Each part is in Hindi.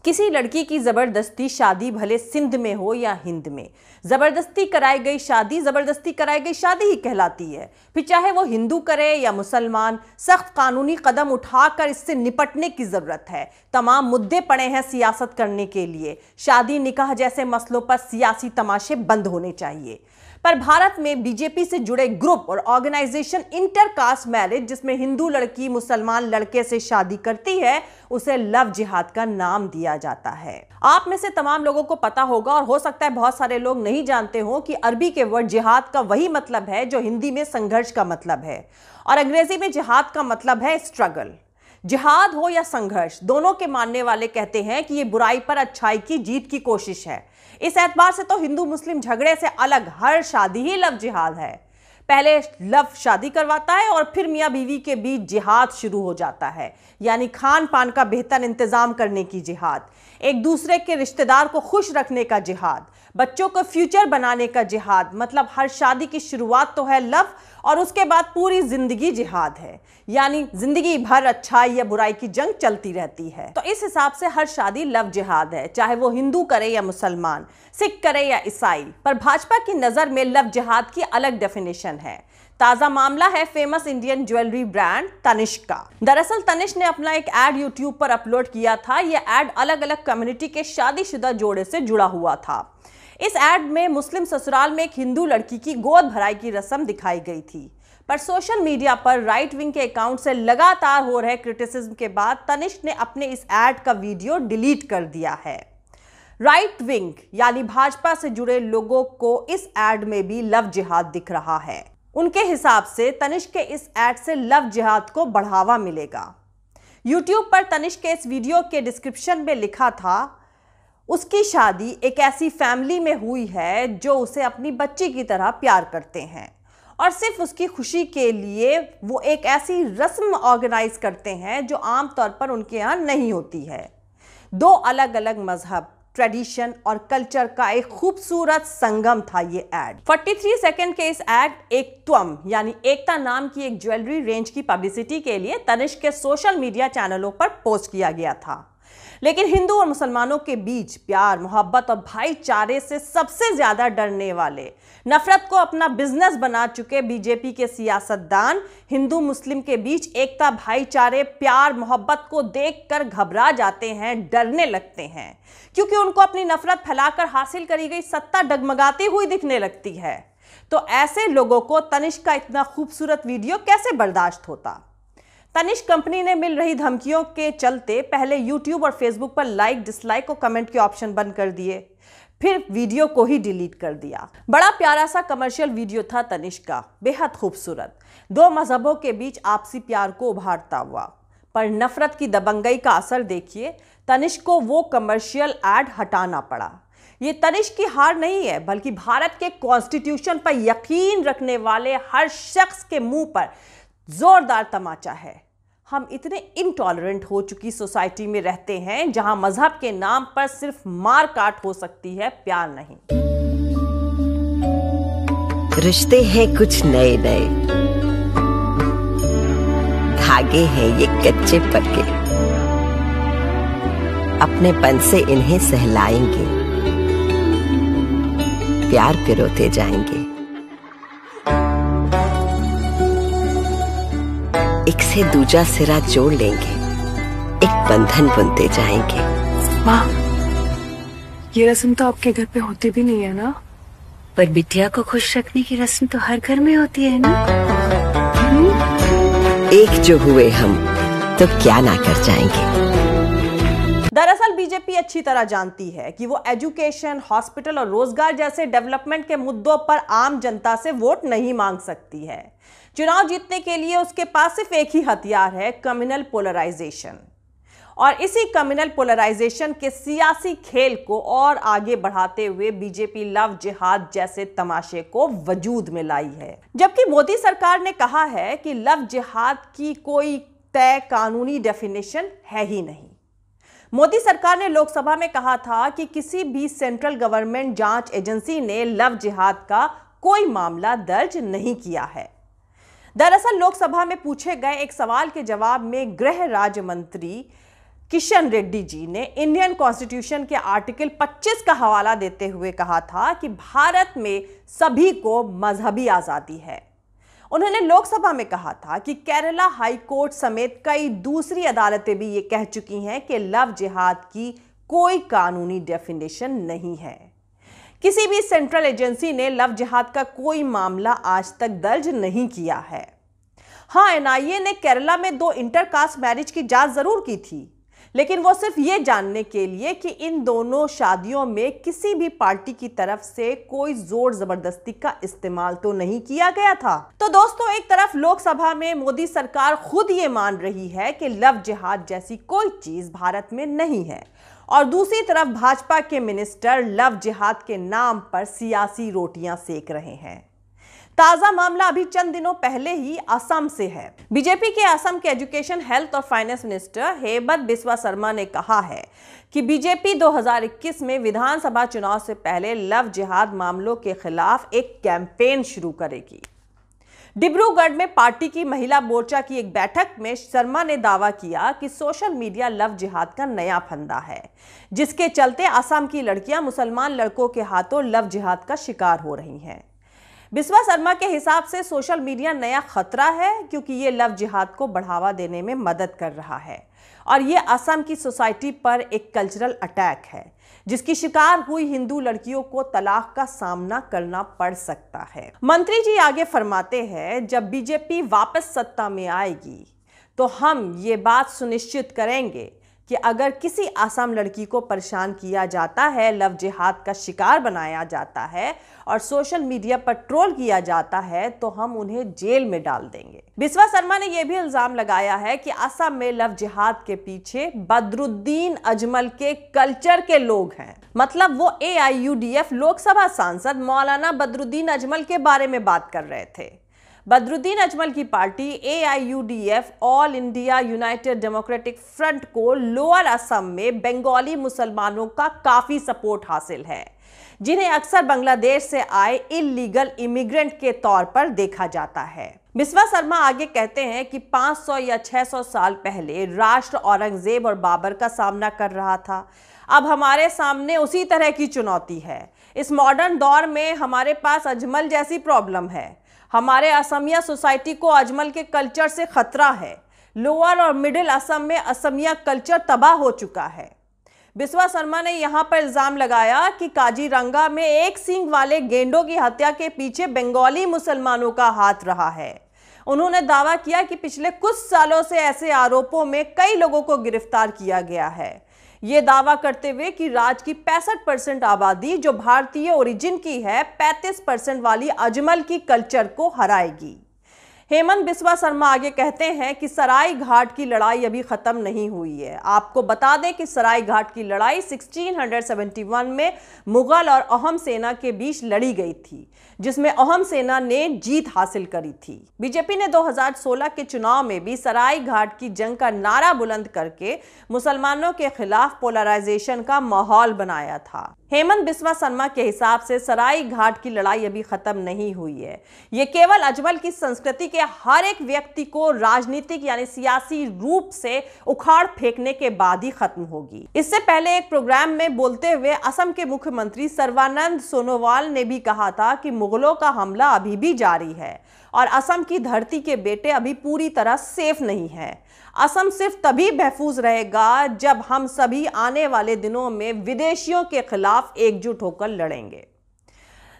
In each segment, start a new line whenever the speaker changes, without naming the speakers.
किसी लड़की की जबरदस्ती शादी भले सिंध में हो या हिंद में, जबरदस्ती कराई गई शादी ही कहलाती है। फिर चाहे वो हिंदू करे या मुसलमान, सख्त कानूनी कदम उठाकर इससे निपटने की जरूरत है। तमाम मुद्दे पड़े हैं सियासत करने के लिए। शादी निकाह जैसे मसलों पर सियासी तमाशे बंद होने चाहिए। पर भारत में बीजेपी से जुड़े ग्रुप और ऑर्गेनाइजेशन इंटरकास्ट मैरिज, जिसमें हिंदू लड़की मुसलमान लड़के से शादी करती है, उसे लव जिहाद का नाम दिया जाता है। आप में से तमाम लोगों को पता होगा और हो सकता है बहुत सारे लोग नहीं जानते हो कि अरबी के वर्ड जिहाद का वही मतलब है जो हिंदी में संघर्ष का मतलब है, और अंग्रेजी में जिहाद का मतलब है स्ट्रगल। जिहाद हो या संघर्ष, दोनों के मानने वाले कहते हैं कि यह बुराई पर अच्छाई की जीत की कोशिश है। इस एतबार से तो हिंदू मुस्लिम झगड़े से अलग हर शादी ही लव जिहाद है। पहले लव शादी करवाता है और फिर मियां बीवी के बीच जिहाद शुरू हो जाता है, यानी खान पान का बेहतर इंतजाम करने की जिहाद, एक दूसरे के रिश्तेदार को खुश रखने का जिहाद, बच्चों को फ्यूचर बनाने का जिहाद। मतलब हर शादी की शुरुआत तो है लव और उसके बाद पूरी जिंदगी जिहाद है, यानी जिंदगी भर अच्छाई या बुराई की जंग चलती रहती है। तो इस हिसाब से हर शादी लव जिहाद है, चाहे वो हिंदू करे या मुसलमान, सिख करे या ईसाई। पर भाजपा की नजर में लव जिहाद की अलग डेफिनेशन है। ताजा मामला है famous Indian jewellery brand Tanishq का। दरअसल तनिष्क ने अपना एक एड यूट्यूब पर अपलोड किया था। यह एड अलग अलग कम्युनिटी के शादीशुदा जोड़े से जुड़ा हुआ था। इस एड में मुस्लिम ससुराल में एक हिंदू लड़की की गोद भराई की रस्म दिखाई गई थी। पर सोशल मीडिया पर राइट विंग के अकाउंट से लगातार हो रहे क्रिटिसिज्म के बाद तनिष्क ने अपने इस एड का वीडियो डिलीट कर दिया है। राइट विंग यानी भाजपा से जुड़े लोगों को इस एड में भी लव जिहाद दिख रहा है। उनके हिसाब से तनिष्क के इस एड से लव जिहाद को बढ़ावा मिलेगा। यूट्यूब पर तनिष्क के इस वीडियो के डिस्क्रिप्शन में लिखा था, उसकी शादी एक ऐसी फैमिली में हुई है जो उसे अपनी बच्ची की तरह प्यार करते हैं और सिर्फ उसकी खुशी के लिए वो एक ऐसी रस्म ऑर्गेनाइज करते हैं जो आमतौर पर उनके यहाँ नहीं होती है। दो अलग अलग मजहब, ट्रेडिशन और कल्चर का एक खूबसूरत संगम था ये एड। 43 सेकंड के इस एड एकत्वम यानी एकता नाम की एक ज्वेलरी रेंज की पब्लिसिटी के लिए तनिष्क के सोशल मीडिया चैनलों पर पोस्ट किया गया था। लेकिन हिंदू और मुसलमानों के बीच प्यार, मोहब्बत और भाईचारे से सबसे ज्यादा डरने वाले, नफरत को अपना बिजनेस बना चुके बीजेपी के सियासतदान हिंदू मुस्लिम के बीच एकता, भाईचारे, प्यार, मोहब्बत को देखकर घबरा जाते हैं, डरने लगते हैं, क्योंकि उनको अपनी नफरत फैलाकर हासिल करी गई सत्ता डगमगाती हुई दिखने लगती है। तो ऐसे लोगों को तनिष्क का इतना खूबसूरत वीडियो कैसे बर्दाश्त होता। तनिष्क कंपनी ने मिल रही धमकियों के चलते पहले यूट्यूब और फेसबुक पर लाइक, डिसलाइक और कमेंट के ऑप्शन बंद कर दिए, फिर वीडियो को ही डिलीट कर दिया। बड़ा प्यारा सा कमर्शियल वीडियो था तनिष्क का, बेहद खूबसूरत, दो मजहबों के बीच आपसी प्यार को उभारता हुआ। पर नफरत की दबंगई का असर देखिए, तनिष्क को वो कमर्शियल एड हटाना पड़ा। ये तनिष्क की हार नहीं है, बल्कि भारत के कॉन्स्टिट्यूशन पर यकीन रखने वाले हर शख्स के मुंह पर जोरदार तमाचा है। हम इतने इनटॉलरेंट हो चुकी सोसाइटी में रहते हैं जहां मजहब के नाम पर सिर्फ मार काट हो सकती है, प्यार नहीं।
रिश्ते हैं कुछ नए नए, धागे हैं ये कच्चे पक्के, अपनेपन से इन्हें सहलाएंगे, प्यार पिरोते जाएंगे। एक से दूजा सिरा जोड़ लेंगे, एक बंधन बुनते जाएंगे।
माँ, ये रस्म तो आपके घर पे होती भी नहीं है ना?
पर बिटिया को खुश रखने की रस्म तो हर घर में होती है ना। एक जो हुए हम तो क्या ना कर जाएंगे।
दरअसल बीजेपी अच्छी तरह जानती है कि वो एजुकेशन, हॉस्पिटल और रोजगार जैसे डेवलपमेंट के मुद्दों पर आम जनता से वोट नहीं मांग सकती है। चुनाव जीतने के लिए उसके पास सिर्फ एक ही हथियार है, कम्युनल पोलराइजेशन। और इसी कम्युनल पोलराइजेशन के सियासी खेल को और आगे बढ़ाते हुए बीजेपी लव जिहाद जैसे तमाशे को वजूद में लाई है। जबकि मोदी सरकार ने कहा है कि लव जिहाद की कोई तय कानूनी डेफिनेशन है ही नहीं। मोदी सरकार ने लोकसभा में कहा था कि किसी भी सेंट्रल गवर्नमेंट जांच एजेंसी ने लव जिहाद का कोई मामला दर्ज नहीं किया है। दरअसल लोकसभा में पूछे गए एक सवाल के जवाब में गृह राज्य मंत्री किशन रेड्डी जी ने इंडियन कॉन्स्टिट्यूशन के आर्टिकल 25 का हवाला देते हुए कहा था कि भारत में सभी को मजहबी आजादी है। उन्होंने लोकसभा में कहा था कि केरला हाई कोर्ट समेत कई दूसरी अदालतें भी ये कह चुकी हैं कि लव जिहाद की कोई कानूनी डेफिनेशन नहीं है। किसी भी सेंट्रल एजेंसी ने लव जिहाद का कोई मामला आज तक दर्ज नहीं किया है। हाँ, एनआईए ने केरला में 2 इंटरकास्ट मैरिज की जांच जरूर की थी, लेकिन वो सिर्फ ये जानने के लिए कि इन दोनों शादियों में किसी भी पार्टी की तरफ से कोई जोर जबरदस्ती का इस्तेमाल तो नहीं किया गया था। तो दोस्तों, एक तरफ लोकसभा में मोदी सरकार खुद ये मान रही है कि लव जिहाद जैसी कोई चीज भारत में नहीं है, और दूसरी तरफ भाजपा के मिनिस्टर लव जिहाद के नाम पर सियासी रोटियां सेक रहे हैं। ताजा मामला अभी चंद दिनों पहले ही असम से है। बीजेपी के असम के एजुकेशन, हेल्थ और फाइनेंस मिनिस्टर हेमंत बिस्वा शर्मा ने कहा है कि बीजेपी 2021 में विधानसभा चुनाव से पहले लव जिहाद मामलों के खिलाफ एक कैंपेन शुरू करेगी। डिब्रूगढ़ में पार्टी की महिला मोर्चा की एक बैठक में शर्मा ने दावा किया कि सोशल मीडिया लव जिहाद का नया फंदा है, जिसके चलते असम की लड़कियां मुसलमान लड़कों के हाथों लव जिहाद का शिकार हो रही हैं। बिस्वा शर्मा के हिसाब से सोशल मीडिया नया खतरा है, क्योंकि ये लव जिहाद को बढ़ावा देने में मदद कर रहा है और ये असम की सोसाइटी पर एक कल्चरल अटैक है, जिसकी शिकार हुई हिंदू लड़कियों को तलाक का सामना करना पड़ सकता है। मंत्री जी आगे फरमाते हैं, जब बीजेपी वापस सत्ता में आएगी तो हम ये बात सुनिश्चित करेंगे कि अगर किसी आसाम लड़की को परेशान किया जाता है, लव जिहाद का शिकार बनाया जाता है और सोशल मीडिया पर ट्रोल किया जाता है, तो हम उन्हें जेल में डाल देंगे। बिस्वा शर्मा ने यह भी इल्जाम लगाया है कि असम में लव जिहाद के पीछे बदरुद्दीन अजमल के कल्चर के लोग हैं। मतलब वो AIUDF लोकसभा सांसद मौलाना बदरुद्दीन अजमल के बारे में बात कर रहे थे। बदरुद्दीन अजमल की party AIUDF, all India United democratic front को लोअर असम में बंगाली मुसलमानों का काफी सपोर्ट हासिल है, जिन्हें अक्सर बांग्लादेश से आए इलीगल इमिग्रेंट के तौर पर देखा जाता है। बिस्वा शर्मा आगे कहते हैं कि 500 या 600 साल पहले राष्ट्र औरंगजेब और बाबर का सामना कर रहा था। अब हमारे सामने उसी तरह की चुनौती है। इस मॉडर्न दौर में हमारे पास अजमल जैसी प्रॉब्लम है। हमारे असमिया सोसाइटी को अजमल के कल्चर से खतरा है। लोअर और मिडिल असम में असमिया कल्चर तबाह हो चुका है। बिस्वा शर्मा ने यहां पर इल्जाम लगाया कि काजीरंगा में एक सींग वाले गेंडों की हत्या के पीछे बंगाली मुसलमानों का हाथ रहा है। उन्होंने दावा किया कि पिछले कुछ सालों से ऐसे आरोपों में कई लोगों को गिरफ्तार किया गया है, ये दावा करते हुए कि राज्य की 65% आबादी जो भारतीय ओरिजिन की है, 35% वाली अजमल की कल्चर को हराएगी। हेमंत बिस्वा शर्मा आगे कहते हैं कि सराय घाट की लड़ाई अभी खत्म नहीं हुई है। आपको बता दें कि सराय घाट की लड़ाई 1671 में मुगल और अहम सेना के बीच लड़ी गई थी, जिसमें अहम सेना ने जीत हासिल करी थी। बीजेपी ने 2016 के चुनाव में भी सराय घाट की जंग का नारा बुलंद करके मुसलमानों के खिलाफ पोलराइजेशन का माहौल बनाया था। हेमंत बिस्वा शर्मा के हिसाब से सराय घाट की लड़ाई अभी खत्म नहीं हुई है। ये केवल अजमल की संस्कृति के हर एक व्यक्ति को राजनीतिक यानी सियासी रूप से उखाड़ फेंकने के बाद ही खत्म होगी। इससे पहले एक प्रोग्राम में बोलते हुए असम के मुख्यमंत्री सर्बानंद सोनोवाल ने भी कहा था कि मुगलों का हमला अभी भी जारी है और असम की धरती के बेटे अभी पूरी तरह सेफ नहीं है। असम सिर्फ तभी महफूज रहेगा जब हम सभी आने वाले दिनों में विदेशियों के खिलाफ एकजुट होकर लड़ेंगे।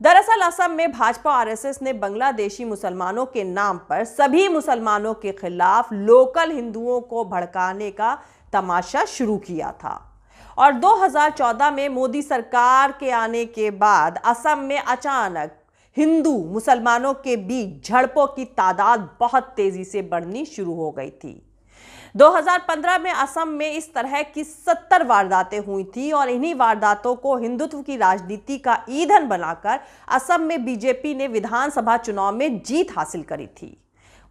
दरअसल असम में भाजपा RSS ने बांग्लादेशी मुसलमानों के नाम पर सभी मुसलमानों के खिलाफ लोकल हिंदुओं को भड़काने का तमाशा शुरू किया था और 2014 में मोदी सरकार के आने के बाद असम में अचानक हिंदू मुसलमानों के बीच झड़पों की तादाद बहुत तेजी से बढ़नी शुरू हो गई थी। 2015 में असम में इस तरह की 70 वारदातें हुई थी और इन्हीं वारदातों को हिंदुत्व की राजनीति का ईंधन बनाकर असम में बीजेपी ने विधानसभा चुनाव में जीत हासिल करी थी।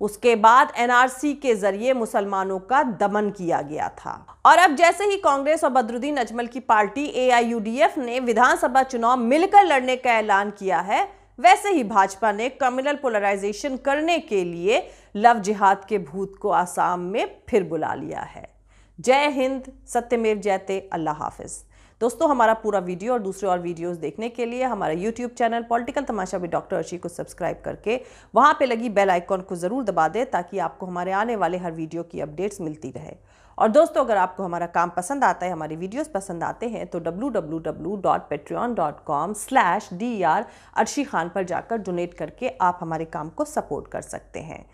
उसके बाद NRC के जरिए मुसलमानों का दमन किया गया था और अब जैसे ही कांग्रेस और बदरुद्दीन अजमल की पार्टी AIUDF ने विधानसभा चुनाव मिलकर लड़ने का ऐलान किया है, वैसे ही भाजपा ने कम्युनल पोलराइजेशन करने के लिए लव जिहाद के भूत को असम में फिर बुला लिया है। जय हिंद, सत्यमेव जयते, अल्लाह हाफिज़। दोस्तों, हमारा पूरा वीडियो और दूसरे और वीडियोस देखने के लिए हमारा YouTube channel political Tamasha with doctor Arshi को सब्सक्राइब करके वहाँ पे लगी बेल आइकॉन को ज़रूर दबा दें ताकि आपको हमारे आने वाले हर वीडियो की अपडेट्स मिलती रहे। और दोस्तों, अगर आपको हमारा काम पसंद आता है, हमारे वीडियोस पसंद आते हैं तो www.patreon.com/dr अर्शी खान पर जाकर डोनेट करके आप हमारे काम को सपोर्ट कर सकते हैं।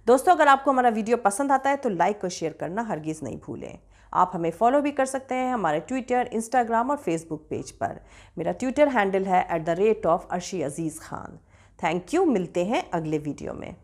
दोस्तों, अगर आपको हमारा वीडियो पसंद आता है तो लाइक और शेयर करना हरगिज़ नहीं भूलें। आप हमें फॉलो भी कर सकते हैं हमारे ट्विटर, इंस्टाग्राम और फेसबुक पेज पर। मेरा ट्विटर हैंडल है @arshi_aziz Khan। थैंक यू, मिलते हैं अगले वीडियो में।